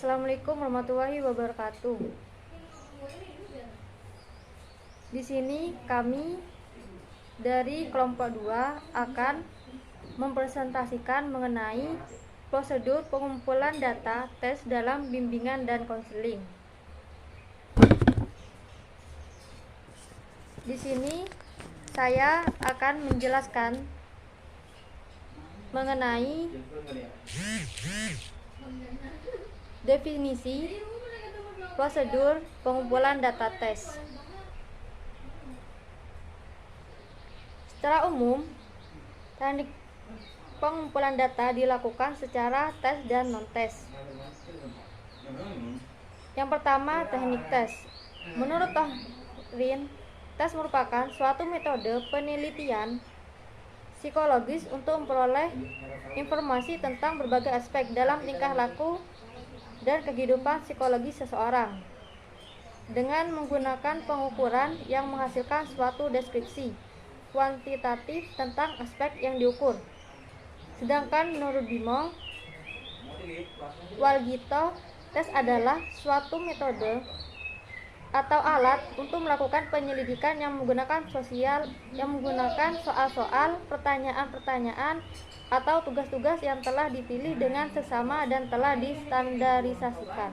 Assalamualaikum warahmatullahi wabarakatuh. Di sini kami dari kelompok 2 akan mempresentasikan mengenai prosedur pengumpulan data tes dalam bimbingan dan konseling. Di sini saya akan menjelaskan mengenai definisi prosedur pengumpulan data tes. Secara umum, teknik pengumpulan data dilakukan secara tes dan non-tes. Yang pertama, teknik tes. Menurut Tohrin, tes merupakan suatu metode penelitian psikologis untuk memperoleh informasi tentang berbagai aspek dalam tingkah laku dan kehidupan psikologis seseorang dengan menggunakan pengukuran yang menghasilkan suatu deskripsi kuantitatif tentang aspek yang diukur. Sedangkan menurut Bimo Walgito, tes adalah suatu metode atau alat untuk melakukan penyelidikan yang menggunakan soal-soal, pertanyaan-pertanyaan atau tugas-tugas yang telah dipilih dengan seksama dan telah distandarisasikan.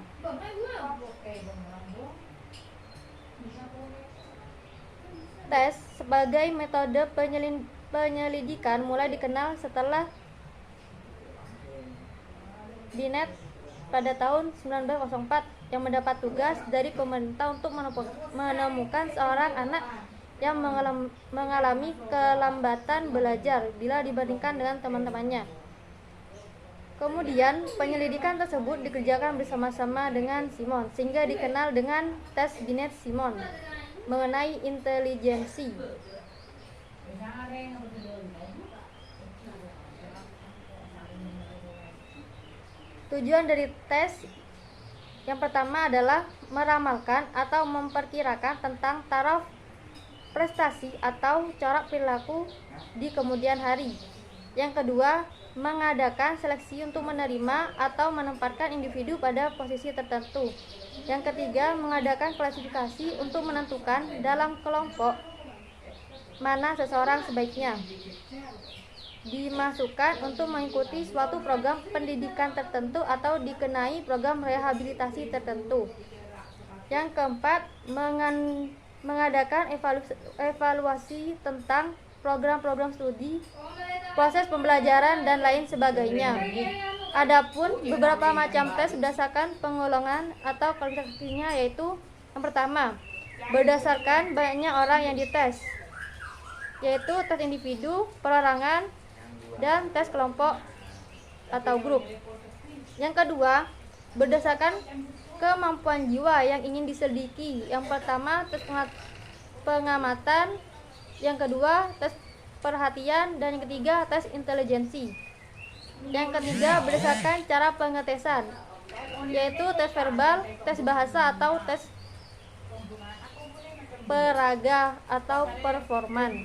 Tes sebagai metode penyelidikan mulai dikenal setelah Binet pada tahun 1904 yang mendapat tugas dari pemerintah untuk menemukan seorang anak yang mengalami kelambatan belajar bila dibandingkan dengan teman-temannya. Kemudian penyelidikan tersebut dikerjakan bersama-sama dengan Simon sehingga dikenal dengan tes Binet-Simon mengenai intelijensi. Tujuan dari tes yang pertama adalah meramalkan atau memperkirakan tentang taraf prestasi atau corak perilaku di kemudian hari. Yang kedua, mengadakan seleksi untuk menerima atau menempatkan individu pada posisi tertentu. Yang ketiga, mengadakan klasifikasi untuk menentukan dalam kelompok mana seseorang sebaiknya dimasukkan untuk mengikuti suatu program pendidikan tertentu atau dikenai program rehabilitasi tertentu. Yang keempat, mengadakan evaluasi tentang program-program studi, proses pembelajaran, dan lain sebagainya. Adapun beberapa macam tes berdasarkan penggolongan atau klasifikasinya, yaitu yang pertama, berdasarkan banyaknya orang yang dites, yaitu tes individu, perorangan, dan tes kelompok atau grup. Yang kedua, berdasarkan kemampuan jiwa yang ingin diselidiki. Yang pertama, tes pengamatan, yang kedua, tes perhatian, dan yang ketiga, tes intelijensi. Yang ketiga, berdasarkan cara pengetesan, yaitu tes verbal, tes bahasa, atau tes peraga atau performan.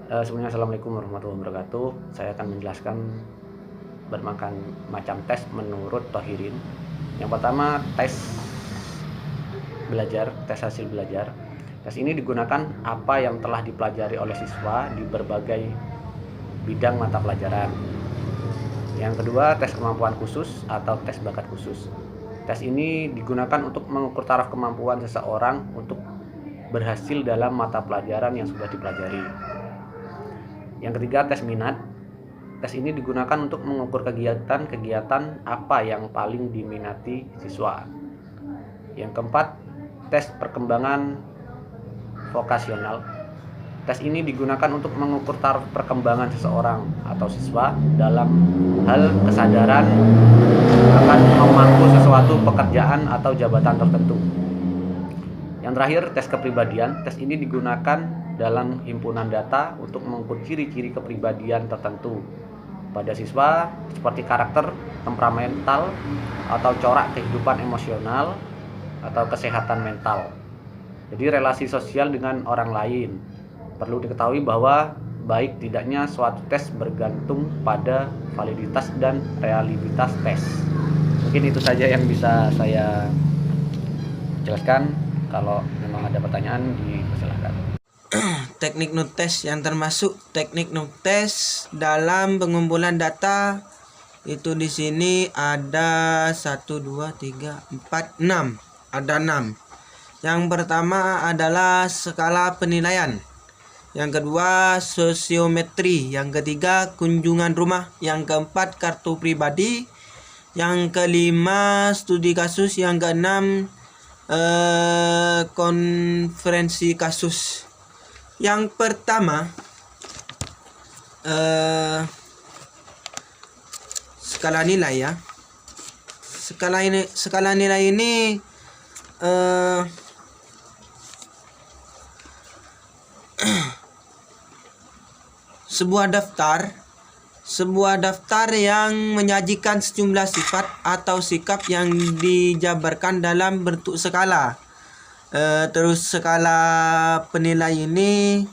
Sebelumnya, Assalamualaikum warahmatullahi wabarakatuh. Saya akan menjelaskan berbagai macam tes menurut Tohrin. Yang pertama, tes belajar, tes hasil belajar. Tes ini digunakan apa yang telah dipelajari oleh siswa di berbagai bidang mata pelajaran. Yang kedua, tes kemampuan khusus atau tes bakat khusus. Tes ini digunakan untuk mengukur taraf kemampuan seseorang untuk berhasil dalam mata pelajaran yang sudah dipelajari. Yang ketiga, tes minat. Tes ini digunakan untuk mengukur kegiatan-kegiatan apa yang paling diminati siswa. Yang keempat, tes perkembangan vokasional. Tes ini digunakan untuk mengukur taraf perkembangan seseorang atau siswa dalam hal kesadaran akan memangku sesuatu pekerjaan atau jabatan tertentu. Yang terakhir, tes kepribadian. Tes ini digunakan dalam himpunan data untuk mengukur ciri-ciri kepribadian tertentu pada siswa seperti karakter, temperamental, atau corak kehidupan emosional atau kesehatan mental. Jadi relasi sosial dengan orang lain. Perlu diketahui bahwa baik tidaknya suatu tes bergantung pada validitas dan realitas tes. Mungkin itu saja yang bisa saya jelaskan. Kalau memang ada pertanyaan, dipersilakan. Teknik notes yang termasuk teknik notes dalam pengumpulan data itu di sini ada 1 2 3 4 6. Ada 6. Yang pertama adalah skala penilaian. Yang kedua sosiometri, yang ketiga kunjungan rumah, yang keempat kartu pribadi, yang kelima studi kasus, yang keenam konferensi kasus. Yang pertama skala nilai ya. Skala nilai ini sebuah daftar yang menyajikan sejumlah sifat atau sikap yang dijabarkan dalam bentuk skala. Terus skala penilai ini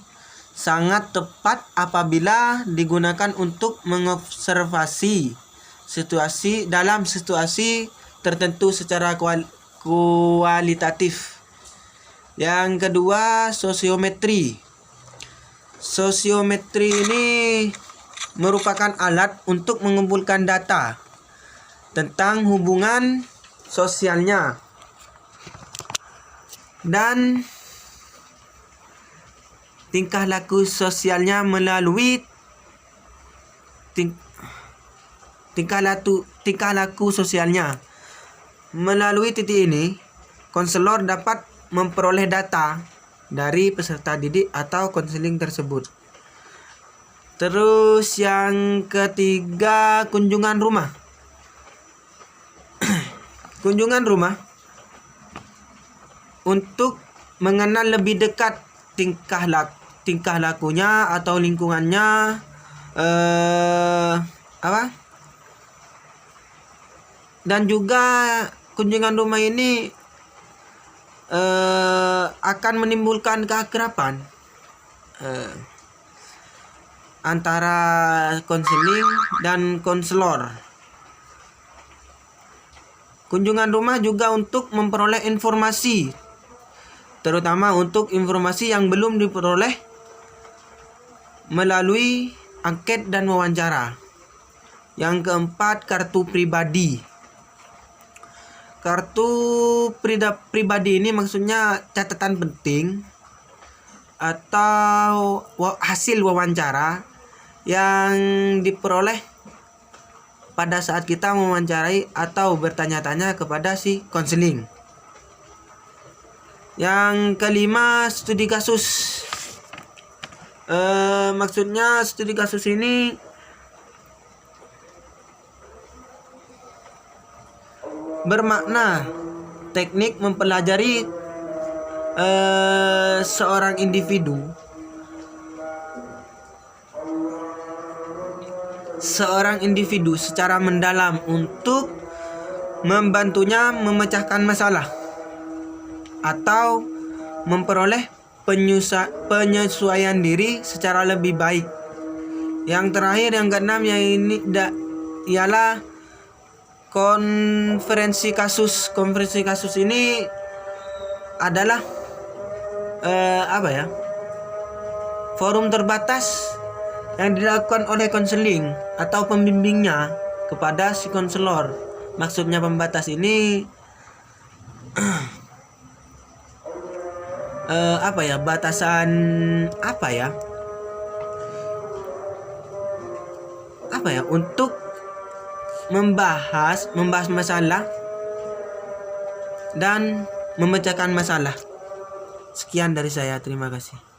sangat tepat apabila digunakan untuk mengobservasi situasi tertentu secara kualitatif. Yang kedua sosiometri. Sosiometri ini merupakan alat untuk mengumpulkan data tentang hubungan sosialnya dan tingkah laku sosialnya melalui tingkah laku sosialnya. Melalui titik ini, konselor dapat memperoleh data dari peserta didik atau konseling tersebut. Terus yang ketiga kunjungan rumah. Kunjungan rumah untuk mengenal lebih dekat tingkah lakunya atau lingkungannya, dan juga kunjungan rumah ini akan menimbulkan keakraban antara konseling dan konselor. Kunjungan rumah juga untuk memperoleh informasi, terutama untuk informasi yang belum diperoleh melalui angket dan wawancara. Yang keempat, kartu pribadi. Kartu pribadi ini maksudnya catatan penting atau hasil wawancara yang diperoleh pada saat kita mewawancarai atau bertanya-tanya kepada si konseling. Yang kelima, studi kasus. Maksudnya studi kasus ini bermakna teknik mempelajari seorang individu secara mendalam untuk membantunya memecahkan masalah atau memperoleh penyesuaian diri secara lebih baik. Yang terakhir, yang keenam, ialah konferensi kasus. Konferensi kasus ini adalah forum terbatas yang dilakukan oleh konseling atau pembimbingnya kepada si konselor. Maksudnya pembatas ini untuk membahas masalah dan memecahkan masalah. Sekian dari saya, terima kasih.